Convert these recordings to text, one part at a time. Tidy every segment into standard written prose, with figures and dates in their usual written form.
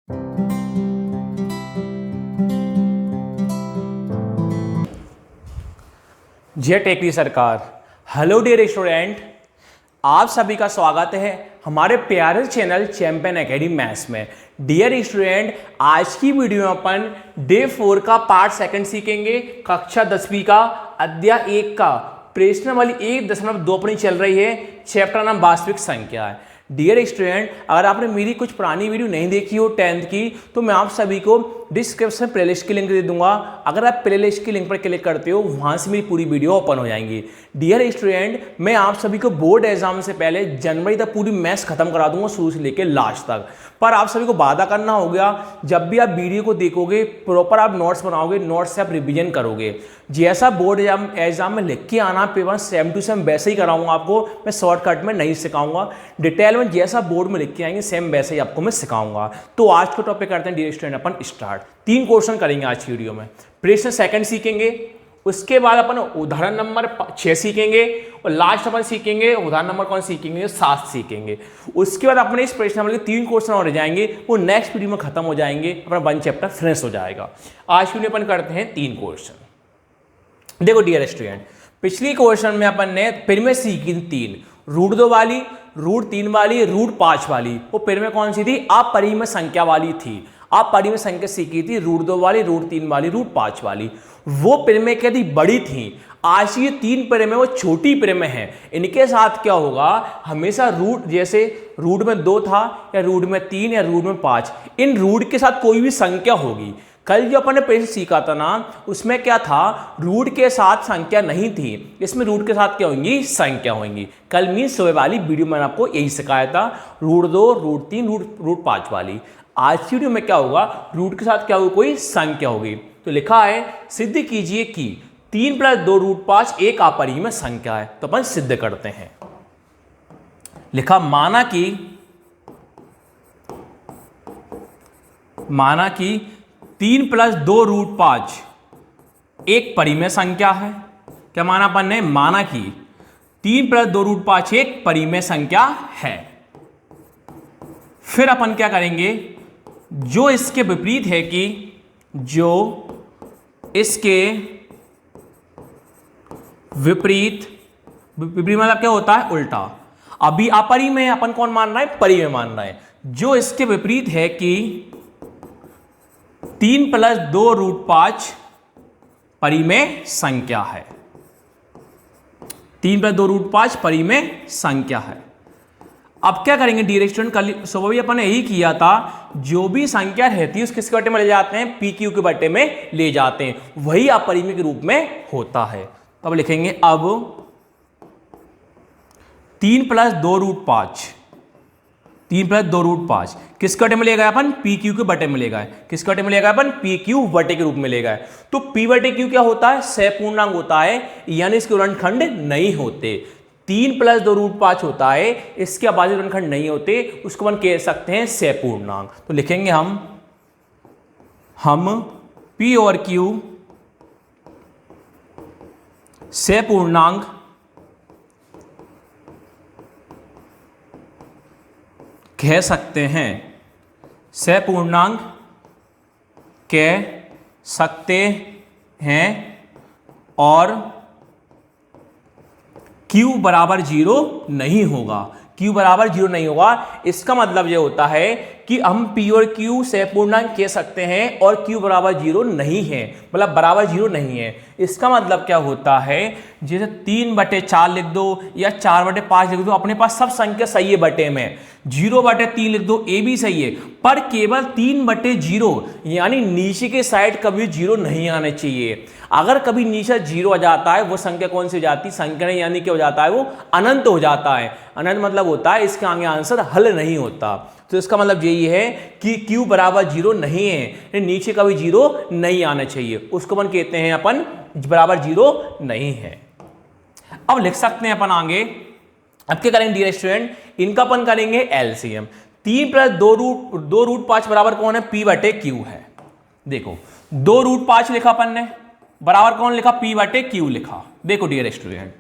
जय टेकरी सरकार। Hello dear student, आप सभी का स्वागत है हमारे प्यारे चैनल चैंपियन एकेडमी मैथ्स में। डियर स्टूडेंट, आज की वीडियो में अपन डे 4 का पार्ट सेकंड सीखेंगे। कक्षा 10वीं का अध्याय 1 का प्रश्न वाली 1.2 अपनी चल रही है। चैप्टर नाम वास्तविक संख्या है। डियर स्टूडेंट, अगर आपने मेरी कुछ पुरानी वीडियो नहीं देखी हो 10th की, तो मैं आप सभी को डिस्क्रिप्शन में प्लेलिस्ट की लिंक दे दूंगा। अगर आप प्लेलिस्ट की लिंक पर क्लिक करते हो, वहां से मेरी पूरी वीडियो ओपन हो जाएंगी। डियर स्टूडेंट, मैं आप सभी को बोर्ड एग्जाम से पहले जनवरी तक पूरी मैथ्स खत्म करा दूंगा, शुरू से लेकर लास्ट तक। पर आप सभी को वादा करना हो गया, जब भी आप वीडियो को देखोगे प्रॉपर आप नोट्स बनाओगे, नोट्स से आप रिवीजन करोगे। जैसा बोर्ड एग्जाम में लिख के आना पेपर सेम टू सेम वैसे ही कराऊंगा आपको मैं, शॉर्टकट में नहीं सिखाऊंगा। डिटेल में जैसा बोर्ड में लिख के आएंगे सेम वैसे ही आपको मैं सिखाऊंगा। तो आज का टॉपिक करते हैं डियर स्टूडेंट अपन स्टार्ट। 3 क्वेश्चन करेंगे आज की वीडियो में। प्रश्न सेकंड सीखेंगे, उसके बाद अपन उदाहरण नंबर 6 सीखेंगे और लास्ट अपन सीखेंगे उदाहरण नंबर कौन सीखेंगे, 7 सीखेंगे। उसके बाद अपने इस प्रश्न वाले 3 क्वेश्चन और रह जाएंगे, वो नेक्स्ट वीडियो में खत्म हो जाएंगे, अपना 1 चैप्टर फिनिश हो जाएगा। आज की वीडियो अपन करते हैं 3 क्वेश्चन। देखो डियर स्टूडेंट, पिछली क्वेश्चन में अपन ने फिर में सीखी 3 √2 वाली, √3 वाली, √5 वाली। वो फिर में कौन सी थी, अपरिमेय संख्या वाली थी। अपरिमेय संख्या सीखी थी √2 वाली, √3 वाली, √5 वाली। वो पिरमें क्या थी, बड़ी थी। आज ये 3 पिरमें वो छोटी पिरमें हैं। इनके साथ क्या होगा, हमेशा रूट, जैसे रूट में 2 था या रूट में 3 या रूट में 5, इन रूट के साथ कोई भी संख्या होगी। कल जो अपन ने प्रश्न सीखा था ना, उसमें क्या था, रूट के साथ संख्या नहीं थी, इसमें रूट के साथ क्या होंगी, संख्या होंगी। कल मीन सुबह वाली वीडियो में आपको यही सिखाया था, √2, √3, √5 वाली। आज की वीडियो में क्या होगा, रूट के साथ क्या होगी, कोई संख्या होगी। तो लिखा है सिद्ध कीजिए कि 3 + 2 √5 एक अपरिमेय संख्या है। तो अपन सिद्ध करते हैं। लिखा माना कि 3 + 2 √5 एक परिमेय संख्या है। क्या माना अपन ने, माना कि 3 + 2 √5 एक परिमेय संख्या है। फिर अपन क्या करेंगे, जो इसके विपरीत है कि जो इसके विपरीत मतलब क्या होता है, उल्टा। अभी अपरिमेय अपन कौन मान रहा है, परिमेय मान रहा है। जो इसके विपरीत है कि 3 + 2 √5 परिमेय संख्या है। 3 + 2 √5 परिमेय संख्या है। अब क्या करेंगे डियर स्टूडेंट, कल सुबह भी अपन ने यही किया था, जो भी संख्या रहती है उसके किसके बटे में ले जाते हैं, PQ के बटे में ले जाते हैं, वही अपरिमेय के रूप में होता है। तो अब लिखेंगे, अब 3 + 2 √5, 3 + 2 √5 किसके बटे में ले गए अपन, PQ के बटे में ले गए। किसके बटे में ले गए अपन, PQ बटे के रूप में ले गए। तो P/Q क्या होता है, सहपूर्णांक होता है, यानी इसके ऋणखंड नहीं होते। 3 + 2 √5 होता है, इसके अभाज्य ऋणखंड नहीं होते, उसको अपन कह सकते हैं सहपूर्णांक। तो लिखेंगे हम P और Q सहपूर्णांक कह सकते हैं, सहपूर्णांक कह सकते हैं, और Q = 0 नहीं होगा। Q = 0 नहीं होगा, इसका मतलब यह होता है कि हम P और Q सहपूर्णांक कह सकते हैं और Q = 0 नहीं है, मतलब बराबर 0 नहीं है। इसका मतलब क्या होता है, जैसे 3/4 लिख दो या 4/5 लिख दो, अपने पास सब संख्या सही है बटे में। 0/3 लिख दो, ये भी सही है, पर केवल 3/0 यानी नीचे के साइड कभी 0 नहीं आने चाहिए। अगर कभी नीचे 0 आ जाता है, वो संख्या कौन सी हो जाती है, संख्या नहीं, यानी क्या हो जाता है, वो अनंत हो जाता है। अनंत मतलब होता है इसके आगे आंसर हल नहीं होता। तो इसका मतलब यही है कि Q = 0 नहीं है, नीचे कभी 0 नहीं आना चाहिए, उसको अपन कहते हैं अपन = 0 नहीं है। अब लिख सकते हैं अपन आगे, अब क्या करेंगे डियर स्टूडेंट, इनका अपन करेंगे एलसीएम। 3 + 2 √5 बराबर कौन है, P/Q है। देखो 2 √5 लिखा अपन ने, बराबर कौन लिखा, P/Q लिखा। देखो डियर स्टूडेंट,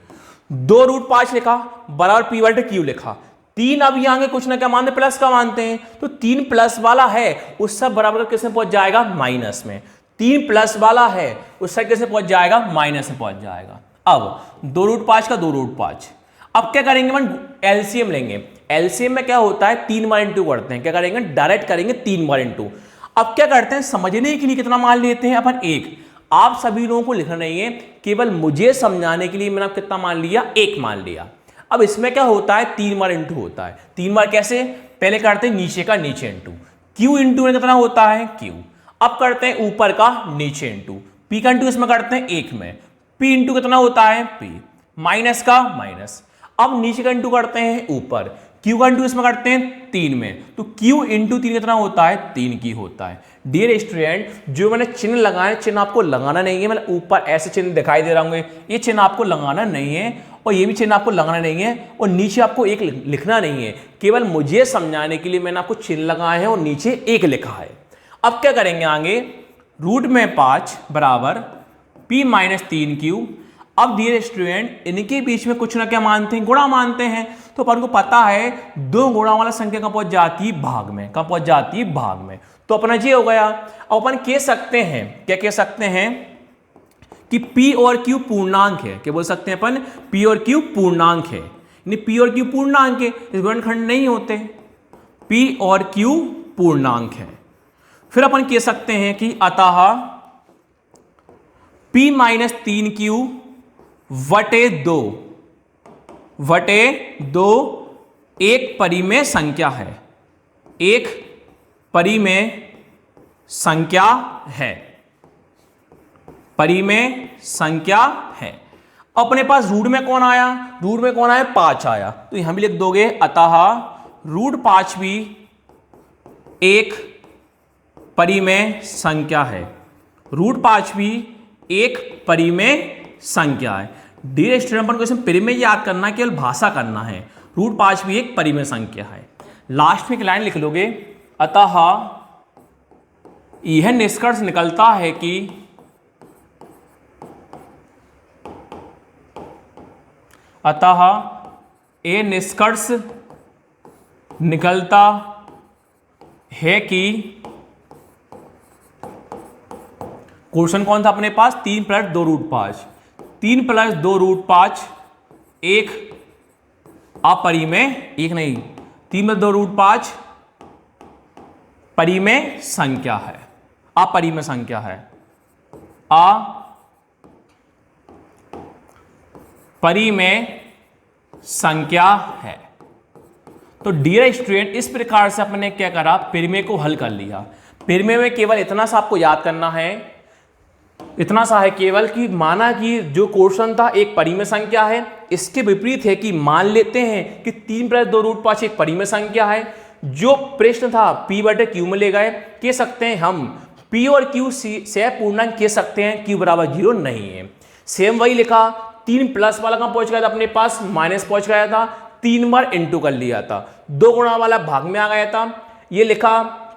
2 √5 लिखा बराबर P/Q लिखा, 3 अब यहाँ कुछ ना क्या मानते, प्लस का मानते हैं, तो 3 प्लस वाला है उस सब बराबर किस में पहुंच जाएगा, माइनस में। 3 प्लस वाला है उस सब किस में पहुंच जाएगा, माइनस में पहुंच जाएगा। अब 2√5 का 2√5, अब क्या करेंगे, मन एलसीएम लेंगे। एलसीएम में क्या होता है, 3 बार इंटू करते हैं, क्या करेंगे, डायरेक्ट करेंगे 3 बार इंटू। अब क्या करते हैं, समझने के लिए कितना मान लेते हैं अपन, 1। आप सभी लोगों को लिखना नहीं है, केवल मुझे समझाने के लिए मैंने कितना मान लिया, 1 मान लिया। अब इसमें क्या होता है, 3 बार इंटू होता है। 3 बार कैसे, पहले करते हैं नीचे का नीचे इंटू, क्यू इंटू में कितना होता है, क्यू। अब करते हैं ऊपर का नीचे इंटू, पी का इंटू इसमें करते हैं 1 में, पी इंटू कितना होता है, पी, माइनस का माइनस। अब नीचे का इंटू करते हैं ऊपर, क्यू का इंटू इसमें करते हैं 3 में, तो क्यू इंटू 3 कितना होता है, 3 की होता है। डियर स्टूडेंट, जो मैंने चिन्ह लगाया, चिन्ह आपको लगाना नहीं है। मतलब ऊपर ऐसे चिन्ह दिखाई दे रहा होंगे, ये चिन्ह आपको लगाना नहीं है, और ये भी चिन्ह आपको लगाना नहीं है, और नीचे आपको 1 लिखना नहीं है। केवल मुझे समझाने के लिए मैंने आपको चिन्ह लगाए हैं और नीचे 1 लिखा है। अब क्या करेंगे आगे, रूट में 5 बराबर p माइनस 3q। अब डियर स्टूडेंट, इनके बीच में कुछ ना क्या मानते हैं, गुणा मानते हैं। तो अपन को पता है 2 गुणा वाला संख्या कहाँ पहुंच जाती है, भाग में। कहाँ पहुंच जाती है, भाग में। तो अपना ये हो गया। अब अपन कह सकते हैं, क्या कह सकते हैं कि p और q पूर्णांक है। क्या बोल सकते हैं अपन, p और q पूर्णांक है, यानी p और q पूर्णांक है, इस गुणनखंड नहीं होते। p और q पूर्णांक है। फिर अपन कह सकते हैं कि अतः p माइनस 3q वटे 2 एक परिमेय संख्या है, एक परिमेय संख्या है, परिमेय संख्या है। अपने पास रूट में कौन आया, रूट में कौन आया, 5 आया, तो यहां भी लिख दोगे अतः √5 भी एक परिमेय संख्या है। √5 भी एक परिमेय संख्या है। डियर स्टूडेंट, अपन को इसमें परिमेय याद करना, केवल भाषा करना है। √5 भी एक परिमेय संख्या है। लास्ट में एक लाइन लिख लोगे, अतः यह निष्कर्ष निकलता है कि अतः ये निष्कर्ष निकलता है कि क्वेश्चन कौन था अपने पास, 3 + 2√5, 3 + 2√5 एक अपरिमेय, एक नहीं, 3 + 2√5 परिमेय संख्या है, अपरिमेय संख्या है, अपरिमेय संख्या है। तो डियर स्टूडेंट, इस प्रकार से अपने क्या करा, परिमेय को हल कर लिया। परिमेय में केवल इतना सा आपको याद करना है, इतना सा है केवल कि माना कि जो क्वेश्चन था एक परिमेय संख्या है, इसके विपरीत है कि मान लेते हैं कि 3 + 2√5 एक परिमेय संख्या है। जो प्रश्न था p/q में ले गए, कह सकते हैं हम p और q से पूर्णांक कह सकते हैं, q = 0 नहीं है। सेम वही लिखा, 3 प्लस वाला कहां पहुंच गया था अपने पास, माइनस पहुंच गया था, 3 बार इंटू कर लिया था, 2 गुणा वाला भाग में आ गया था। ये लिखा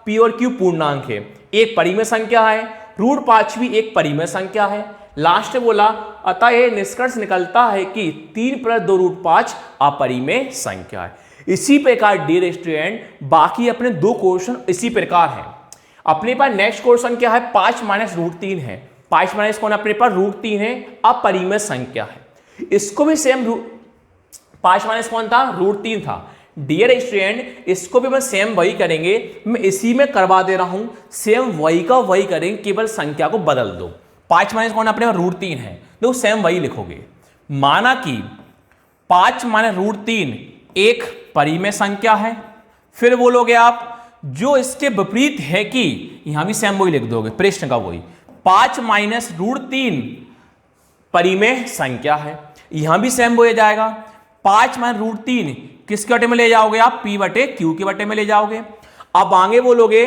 p और q पूर्णांक है, एक परिमेय संख्या है, √5 भी एक परिमेय संख्या है। लास्ट में बोला अतः यह निष्कर्ष निकलता है कि 3 + 2√5 अपरिमेय संख्या है। इसी प्रकार डियर स्टूडेंट, बाकी अपने 2 क्वेश्चन इसी प्रकार है। अपने पास नेक्स्ट क्वेश्चन क्या है, 5 - √3 है। 5 माइनस कौन अपने पास, √3 है, अपरिमेय संख्या है। इसको भी सेम 5 माइनस कौन था, √3 था। डियर स्टूडेंट, इसको भी मैं सेम वही करेंगे, मैं इसी में करवा दे रहा हूं, सेम वही का वही करेंगे, केवल संख्या को बदल दो। 5 माइनस कौन अपने पास, √3 है, तो सेम वही लिखोगे। माना कि 5 - √3 एक परिमेय संख्या है, फिर बोलोगे आप जो इसके विपरीत है कि यहां भी सेम वही लिख दोगे, प्रश्न का वही, 5 - √3 परिमेय संख्या है, यहां भी सेम वही जाएगा। 5 - √3 किसके बटे में ले जाओगे आप, p/q के बटे में ले जाओगे। अब आगे बोलोगे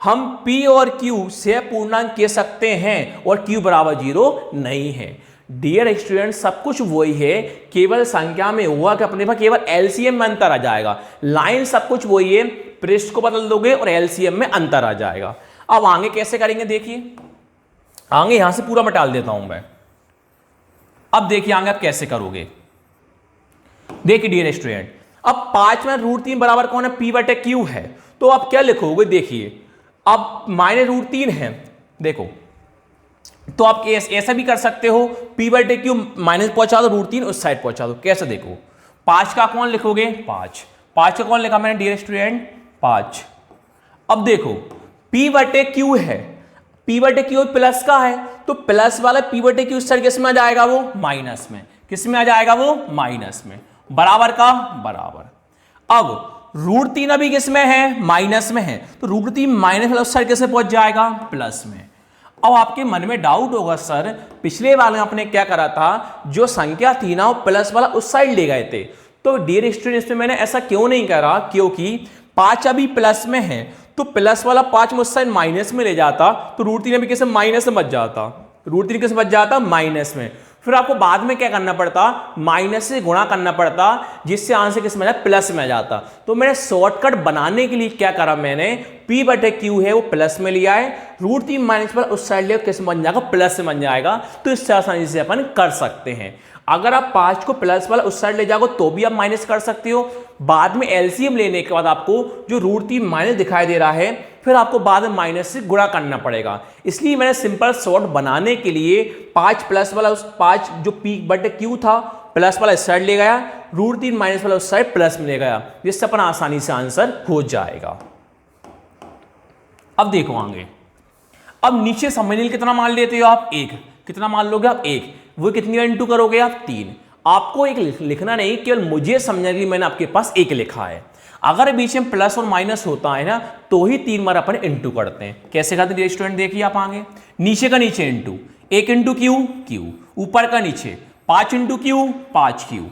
हम p और q से पूर्णांक कह सकते हैं और q = 0 नहीं है। डियर स्टूडेंट, सब कुछ वही है, केवल संख्या में हुआ कि अपने पास केवल एलसीएम में अंतर आ जाएगा। लाइन सब कुछ वही है, पृष्ठ को बदल दोगे और एलसीएम में अंतर आ जाएगा। अब आगे कैसे करेंगे देखिए, आगे यहां से पूरा मटाल देता हूं मैं। अब देखिए आगे आप कैसे करोगे। देखिए डियर स्टूडेंट, अब 5 में √3 बराबर कौन है, पी बटे क्यू है। तो आप क्या लिखोगे, देखिए अब -√3 है, देखो तो आप ऐसा भी कर सकते हो, पी बटे क्यू माइनस पहुंचा दो, √3 उस साइड पहुंचा दो। कैसे, देखो 5 का कौन लिखोगे, 5 का कौन लिखा मैंने डियर स्टूडेंट, 5। अब देखो पी बटे क्यू है, पी बटे क्यू प्लस का है, तो प्लस वाला पी बटे क्यू इस साइड किस में आ जाएगा, वो माइनस में। किस में आ जाएगा, वो माइनस में, बराबर का बराबर। अब √3 अभी किस में है, माइनस में है, तो √3 माइनस वाला उस साइड कैसे पहुंच जाएगा, प्लस में। अब आपके मन में डाउट होगा, सर पिछले वाले में आपने क्या करा था, जो संख्या थी ना वो प्लस वाला उस साइड ले गए थे। तो डियर स्टूडेंट्स में मैंने ऐसा क्यों नहीं करा, क्योंकि 5 अभी प्लस में है, तो प्लस वाला 5 में उस साइड माइनस में ले जाता, तो √3 अभी कैसे माइनस में बच जाता, √3 कैसे बच जाता, माइनस में। फिर आपको बाद में क्या करना पड़ता, माइनस से गुणा करना पड़ता, जिससे आंसर किस में प्लस में आ जाता। तो मैंने शॉर्टकट बनाने के लिए क्या करा, मैंने पी बटे क्यू है वो प्लस में लिया है, √3 माइनस पर उस साइड लिया, किस बन जाएगा, प्लस में बन जाएगा। तो इससे आसानी से अपन कर सकते हैं। अगर आप 5 को प्लस वाला उस साइड ले जाओगे तो भी आप माइनस कर सकते हो। बाद में एलसीएम लेने के बाद आपको जो √3 माइनस दिखाई दे रहा है, फिर आपको बाद में माइनस से गुणा करना पड़ेगा। इसलिए मैंने सिंपल शॉर्ट बनाने के लिए 5 प्लस वाला उस 5 जो पी बटे क्यू था प्लस वाला इस साइड ले गया, √3 माइनस वाला उस साइड प्लस में ले गया, जिससे अपन आसानी से आंसर हो जाएगा। अब देखो आगे, अब नीचे समझने कितना मान लेते हो आप, 1। कितना मान लोगे आप, 1। वो कितनी इंटू करोगे आप, 3। आपको एक लिखना नहीं, केवल मुझे समझने के लिए मैंने आपके पास 1 लिखा है। अगर बीच में प्लस और माइनस होता है ना, तो ही 3 बार अपन इंटू करते हैं। कैसे करते हैं स्टूडेंट, देखिए आप आगे, नीचे का नीचे इंटू, 1 इंटू क्यू, ऊपर का नीचे 5 इंटू क्यू,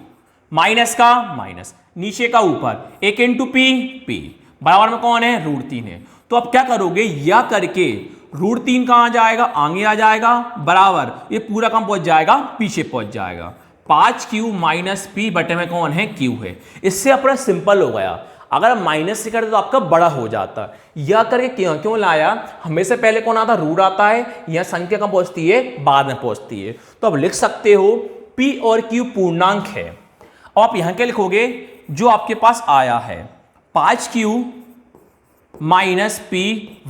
माइनस का माइनस, नीचे का ऊपर 1 इंटू पी, बराबर में कौन है, √3 है। तो अब क्या करोगे, या करके √3 कहां आ जाएगा, आगे आ जाएगा, बराबर ये पूरा कहां पहुंच जाएगा, पीछे पहुंच जाएगा। 5q माइनस पी बटे में कौन है, क्यू है। इससे अपना सिंपल हो गया। अगर माइनस से करते तो आपका बड़ा हो जाता। या करके क्यों लाया, हमेशा पहले कौन आता, रूट आता है, यह संख्या कहां पहुंचती है, बाद में पहुंचती है। तो अब लिख सकते हो p और q पूर्णांक है। अब आप यहां क्या लिखोगे, जो आपके पास आया है 5q माइनस पी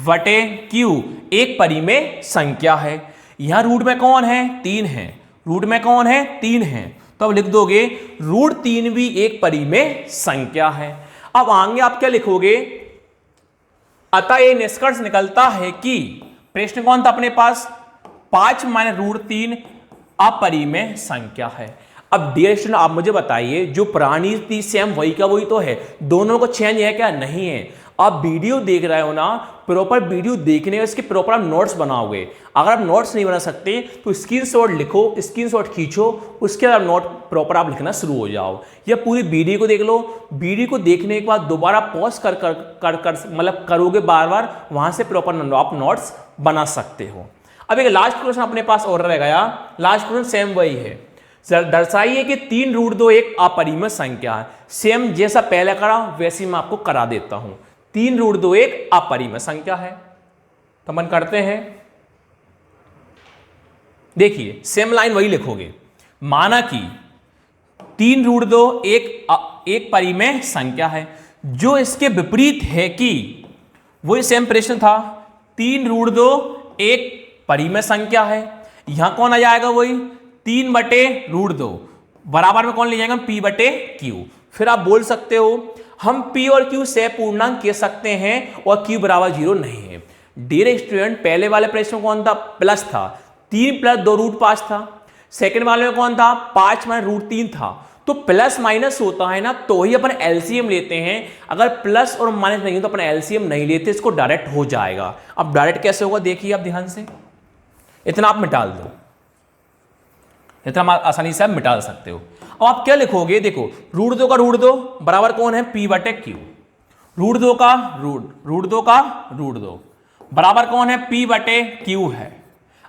बटे क्यू एक परिमेय संख्या है। यहां रूट में कौन है, 3 है, रूट में कौन है, 3 है। तो अब लिख दोगे √3 भी एक परिमेय संख्या है। अब आगे आप क्या लिखोगे, अतः यह निष्कर्ष निकलता है कि प्रश्न कौन था अपने पास, 5 माइनस √3 अपरिमेय संख्या है। अब डियर स्टूडेंट आप मुझे बताइए, जो पुरानी थी सेम वही का वही तो है, दोनों को चेंज है क्या, नहीं है। आप वीडियो देख रहे हो ना, प्रॉपर वीडियो देखने इसके प्रॉपर आप नोट्स बनाओगे। अगर आप नोट्स नहीं बना सकते तो स्क्रीनशॉट लिखो, स्क्रीनशॉट खींचो, उसके बाद नोट प्रॉपर आप लिखना शुरू हो जाओ। या पूरी वीडियो को देख लो, वीडियो को देखने के बाद दोबारा पॉज कर मतलब करोगे बार बार, वहां से प्रॉपर आप नोट्स बना सकते हो। अब एक लास्ट क्वेश्चन अपने पास और रह गया, लास्ट क्वेश्चन सेम वही है, दर्शाइए कि 3√2 एक अपरिमेय संख्या है। सेम जैसा पहले करा वैसे मैं आपको करा देता हूं। 3√2 एक अपरिमेय संख्या है, तो मन करते हैं, देखिए सेम लाइन वही लिखोगे, माना कि 3√2 एक परिमेय संख्या है। जो इसके विपरीत है कि वही सेम प्रश्न था, 3√2 एक परिमेय संख्या है। यहां कौन आ जाएगा, वही 3/√2 बराबर में कौन ले जाएगा, p बटे क्यू। फिर आप बोल सकते हो हम p और q से पूर्णांक कह सकते हैं और q बराबर 0 नहीं है। डियर स्टूडेंट पहले वाले प्रश्न में कौन था, प्लस था, 3 + 2 √5 था। सेकंड वाले में कौन था, 5 - √3 था। तो प्लस माइनस होता है ना, तो ही अपन एलसीएम लेते हैं। अगर प्लस और माइनस नहीं हो तो अपन एलसीएम नहीं लेते, इसको डायरेक्ट हो जाएगा। अब डायरेक्ट कैसे होगा देखिए आप ध्यान से, इतना आप मिटा दो, इतना आसानी से आप मिटा सकते हो। अब आप क्या लिखोगे, देखो √2 का √2 बराबर कौन है, p बटे क्यू। √2 का √2 बराबर कौन है, p बटे क्यू है।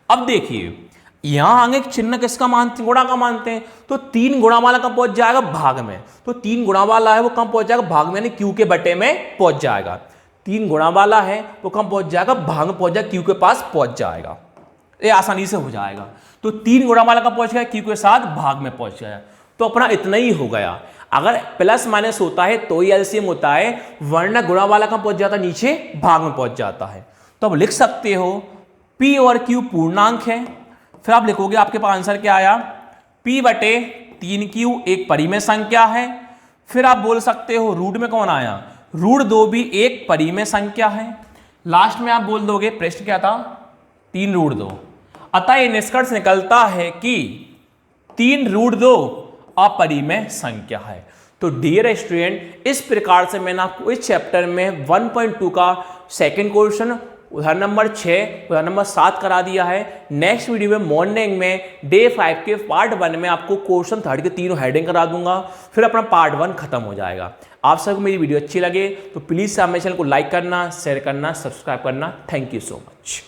अब देखिए यहां आगे चिन्ह किसका मानते हैं, गुणा का मानते हैं। तो 3 गुणा वाला कब पहुंच जाएगा, भाग में। तो 3 गुणा वाला है वो कम पहुंच जाएगा, भाग में, यानी क्यू के बटे में पहुंच जाएगा। 3 गुणा वाला है वो कम पहुंच जाएगा, भाग में पहुंच जाएगा, क्यू के पास पहुंच जाएगा। ये आसानी से हो जाएगा। तो 3 गुणा वाला का पहुंच गया, क्यू के साथ भाग में पहुंच गया। तो अपना इतना ही हो गया। अगर प्लस माइनस होता है तो ही एलसीएम होता है, वरना गुणा वाला कहां पहुंच जाता है, नीचे भाग में पहुंच जाता है। तो अब लिख सकते हो P और Q पूर्णांक है, फिर आप लिखोगे आपके पास आंसर क्या आया, P बटे 3Q एक परिमेय संख्या है। फिर आप बोल सकते हो रूट में कौन आया, रूट 2 भी एक परिमेय संख्या है। लास्ट में आप बोल दोगे प्रश्न क्या था, 3 रूट 2। अतः यह निष्कर्ष निकलता है कि 3 रूट 2 अपरिमेय संख्या है। तो डियर स्टूडेंट, इस प्रकार से मैंने आपको इस चैप्टर में 1.2 का सेकंड क्वेश्चन उदाहरण नंबर 6 उदाहरण नंबर 7 करा दिया है। नेक्स्ट वीडियो में मॉर्निंग में डे 5 के पार्ट 1 में आपको क्वेश्चन 3 के तीनों हेडिंग करा दूंगा, फिर अपना पार्ट 1 खत्म हो जाएगा। आप सबको मेरी वीडियो अच्छी लगे तो प्लीज हमारे चैनल को लाइक करना, शेयर करना, सब्सक्राइब करना। Thank you so much.